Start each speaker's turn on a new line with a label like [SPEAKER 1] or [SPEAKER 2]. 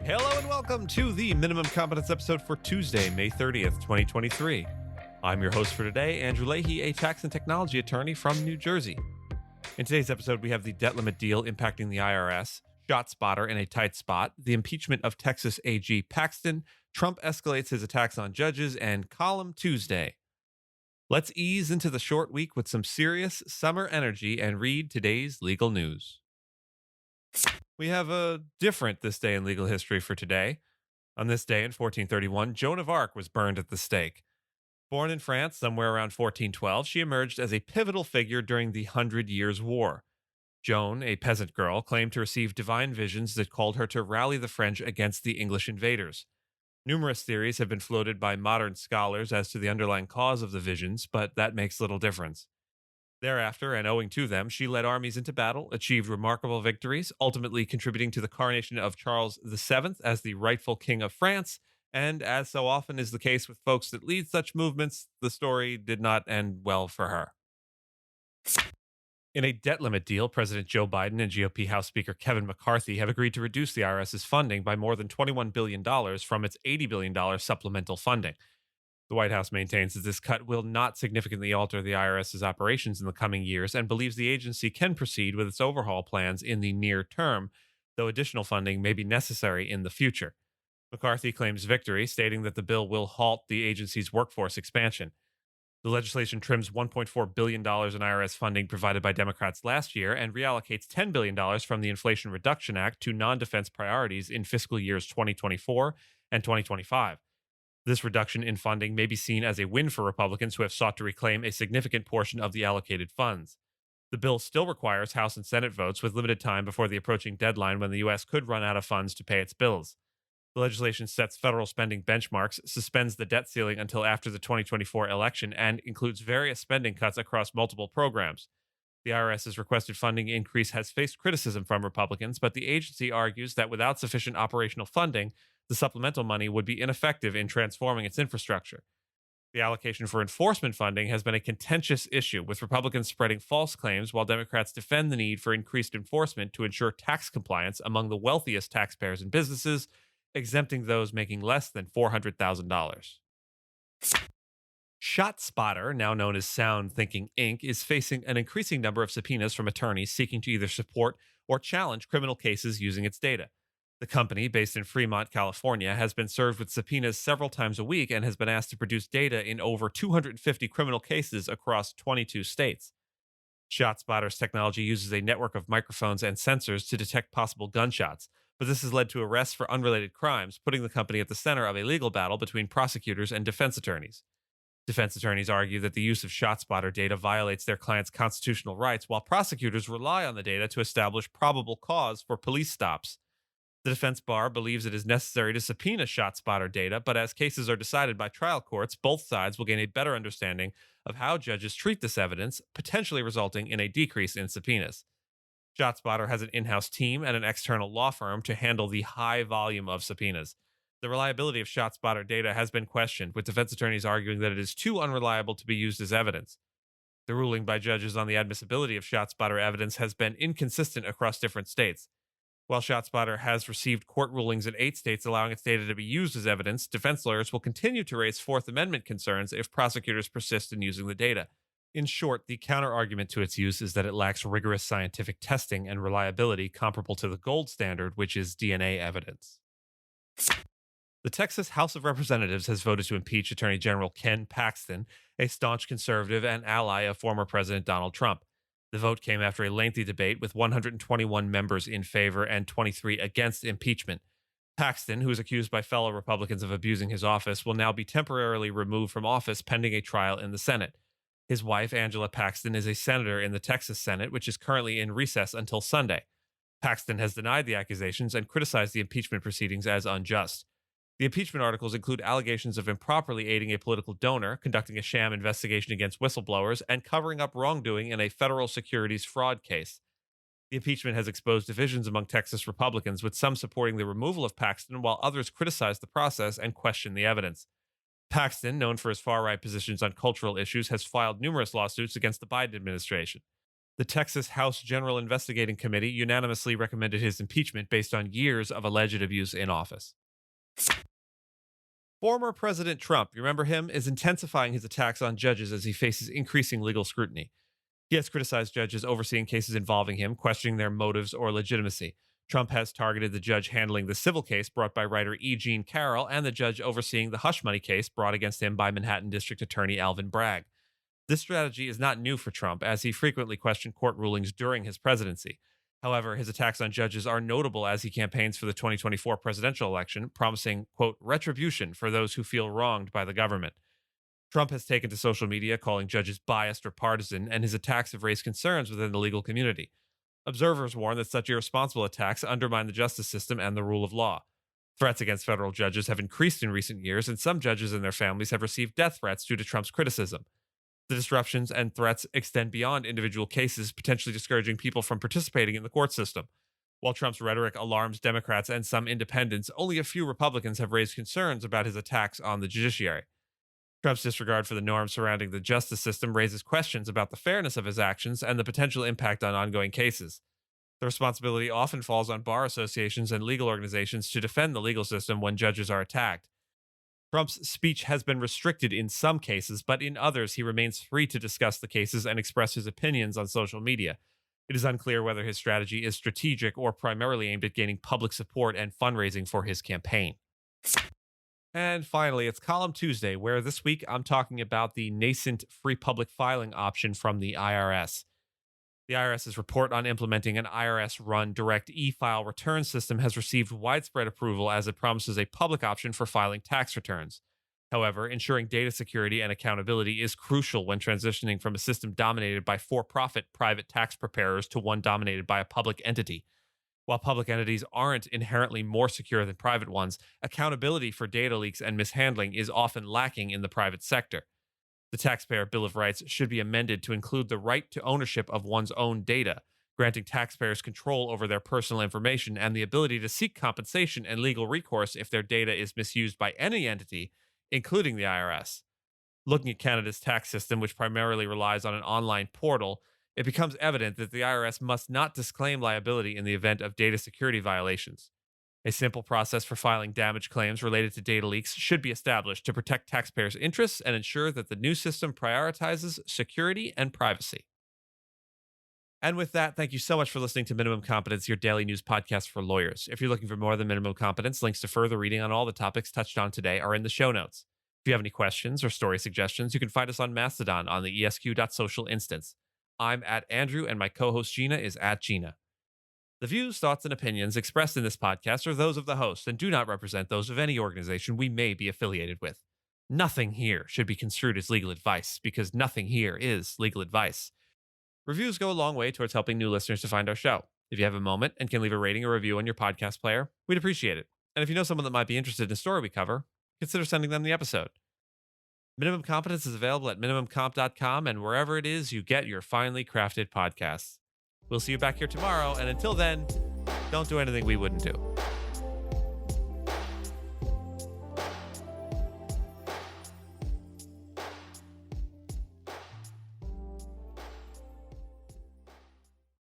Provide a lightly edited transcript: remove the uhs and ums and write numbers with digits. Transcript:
[SPEAKER 1] Hello and welcome to the Minimum Competence episode for Tuesday, May 30th, 2023. I'm your host for today, Andrew Leahy, a tax and technology attorney from New Jersey. In today's episode, we have the debt limit deal impacting the IRS, ShotSpotter in a tight spot, the impeachment of Texas AG Paxton, Trump escalates his attacks on judges, and Column Tuesday. Let's ease into the short week with some serious summer energy and read today's legal news. We have a different this day in legal history for today. On this day in 1431, Joan of Arc was burned at the stake. Born in France somewhere around 1412, she emerged as a pivotal figure during the Hundred Years' War. Joan, a peasant girl, claimed to receive divine visions that called her to rally the French against the English invaders. Numerous theories have been floated by modern scholars as to the underlying cause of the visions, but that makes little difference. Thereafter, and owing to them, she led armies into battle, achieved remarkable victories, ultimately contributing to the coronation of Charles VII as the rightful king of France. And as so often is the case with folks that lead such movements, the story did not end well for her. In a debt limit deal, President Joe Biden and GOP House Speaker Kevin McCarthy have agreed to reduce the IRS's funding by more than $21 billion from its $80 billion supplemental funding. The White House maintains that this cut will not significantly alter the IRS's operations in the coming years and believes the agency can proceed with its overhaul plans in the near term, though additional funding may be necessary in the future. McCarthy claims victory, stating that the bill will halt the agency's workforce expansion. The legislation trims $1.4 billion in IRS funding provided by Democrats last year and reallocates $10 billion from the Inflation Reduction Act to non-defense priorities in fiscal years 2024 and 2025. This reduction in funding may be seen as a win for Republicans who have sought to reclaim a significant portion of the allocated funds. The bill still requires House and Senate votes with limited time before the approaching deadline when the U.S. could run out of funds to pay its bills. The legislation sets federal spending benchmarks, suspends the debt ceiling until after the 2024 election, and includes various spending cuts across multiple programs. The IRS's requested funding increase has faced criticism from Republicans, but the agency argues that without sufficient operational funding, the supplemental money would be ineffective in transforming its infrastructure. The allocation for enforcement funding has been a contentious issue, with Republicans spreading false claims while Democrats defend the need for increased enforcement to ensure tax compliance among the wealthiest taxpayers and businesses, exempting those making less than $400,000. ShotSpotter, now known as Sound Thinking Inc., is facing an increasing number of subpoenas from attorneys seeking to either support or challenge criminal cases using its data. The company, based in Fremont, California, has been served with subpoenas several times a week and has been asked to produce data in over 250 criminal cases across 22 states. ShotSpotter's technology uses a network of microphones and sensors to detect possible gunshots, but this has led to arrests for unrelated crimes, putting the company at the center of a legal battle between prosecutors and defense attorneys. Defense attorneys argue that the use of ShotSpotter data violates their clients' constitutional rights, while prosecutors rely on the data to establish probable cause for police stops. The defense bar believes it is necessary to subpoena ShotSpotter data, but as cases are decided by trial courts, both sides will gain a better understanding of how judges treat this evidence, potentially resulting in a decrease in subpoenas. ShotSpotter has an in-house team and an external law firm to handle the high volume of subpoenas. The reliability of ShotSpotter data has been questioned, with defense attorneys arguing that it is too unreliable to be used as evidence. The ruling by judges on the admissibility of ShotSpotter evidence has been inconsistent across different states. While ShotSpotter has received court rulings in 8 states allowing its data to be used as evidence, defense lawyers will continue to raise Fourth Amendment concerns if prosecutors persist in using the data. In short, the counter-argument to its use is that it lacks rigorous scientific testing and reliability comparable to the gold standard, which is DNA evidence. The Texas House of Representatives has voted to impeach Attorney General Ken Paxton, a staunch conservative and ally of former President Donald Trump. The vote came after a lengthy debate with 121 members in favor and 23 against impeachment. Paxton, who is accused by fellow Republicans of abusing his office, will now be temporarily removed from office pending a trial in the Senate. His wife, Angela Paxton, is a senator in the Texas Senate, which is currently in recess until Sunday. Paxton has denied the accusations and criticized the impeachment proceedings as unjust. The impeachment articles include allegations of improperly aiding a political donor, conducting a sham investigation against whistleblowers, and covering up wrongdoing in a federal securities fraud case. The impeachment has exposed divisions among Texas Republicans, with some supporting the removal of Paxton while others criticize the process and question the evidence. Paxton, known for his far-right positions on cultural issues, has filed numerous lawsuits against the Biden administration. The Texas House General Investigating Committee unanimously recommended his impeachment based on years of alleged abuse in office. Former President Trump, you remember him, is intensifying his attacks on judges as he faces increasing legal scrutiny. He has criticized judges overseeing cases involving him, questioning their motives or legitimacy. Trump has targeted the judge handling the civil case brought by writer E. Jean Carroll and the judge overseeing the hush money case brought against him by Manhattan District Attorney Alvin Bragg. This strategy is not new for Trump, as he frequently questioned court rulings during his presidency. However, his attacks on judges are notable as he campaigns for the 2024 presidential election, promising, quote, retribution for those who feel wronged by the government. Trump has taken to social media calling judges biased or partisan, and his attacks have raised concerns within the legal community. Observers warn that such irresponsible attacks undermine the justice system and the rule of law. Threats against federal judges have increased in recent years, and some judges and their families have received death threats due to Trump's criticism. The disruptions and threats extend beyond individual cases, potentially discouraging people from participating in the court system. While Trump's rhetoric alarms Democrats and some independents, only a few Republicans have raised concerns about his attacks on the judiciary. Trump's disregard for the norms surrounding the justice system raises questions about the fairness of his actions and the potential impact on ongoing cases. The responsibility often falls on bar associations and legal organizations to defend the legal system when judges are attacked. Trump's speech has been restricted in some cases, but in others, he remains free to discuss the cases and express his opinions on social media. It is unclear whether his strategy is strategic or primarily aimed at gaining public support and fundraising for his campaign. And finally, it's Column Tuesday, where this week I'm talking about the nascent free public filing option from the IRS. The IRS's report on implementing an IRS-run direct e-file return system has received widespread approval as it promises a public option for filing tax returns. However, ensuring data security and accountability is crucial when transitioning from a system dominated by for-profit private tax preparers to one dominated by a public entity. While public entities aren't inherently more secure than private ones, accountability for data leaks and mishandling is often lacking in the private sector. The Taxpayer Bill of Rights should be amended to include the right to ownership of one's own data, granting taxpayers control over their personal information and the ability to seek compensation and legal recourse if their data is misused by any entity, including the IRS. Looking at Canada's tax system, which primarily relies on an online portal, it becomes evident that the IRS must not disclaim liability in the event of data security violations. A simple process for filing damage claims related to data leaks should be established to protect taxpayers' interests and ensure that the new system prioritizes security and privacy. And with that, thank you so much for listening to Minimum Competence, your daily news podcast for lawyers. If you're looking for more than Minimum Competence, links to further reading on all the topics touched on today are in the show notes. If you have any questions or story suggestions, you can find us on Mastodon on the esq.social instance. I'm at Andrew, and my co-host Gina is at Gina. The views, thoughts, and opinions expressed in this podcast are those of the host and do not represent those of any organization we may be affiliated with. Nothing here should be construed as legal advice, because nothing here is legal advice. Reviews go a long way towards helping new listeners to find our show. If you have a moment and can leave a rating or review on your podcast player, we'd appreciate it. And if you know someone that might be interested in a story we cover, consider sending them the episode. Minimum Competence is available at minimumcomp.com and wherever it is you get your finely crafted podcasts. We'll see you back here tomorrow, and until then, don't do anything we wouldn't do.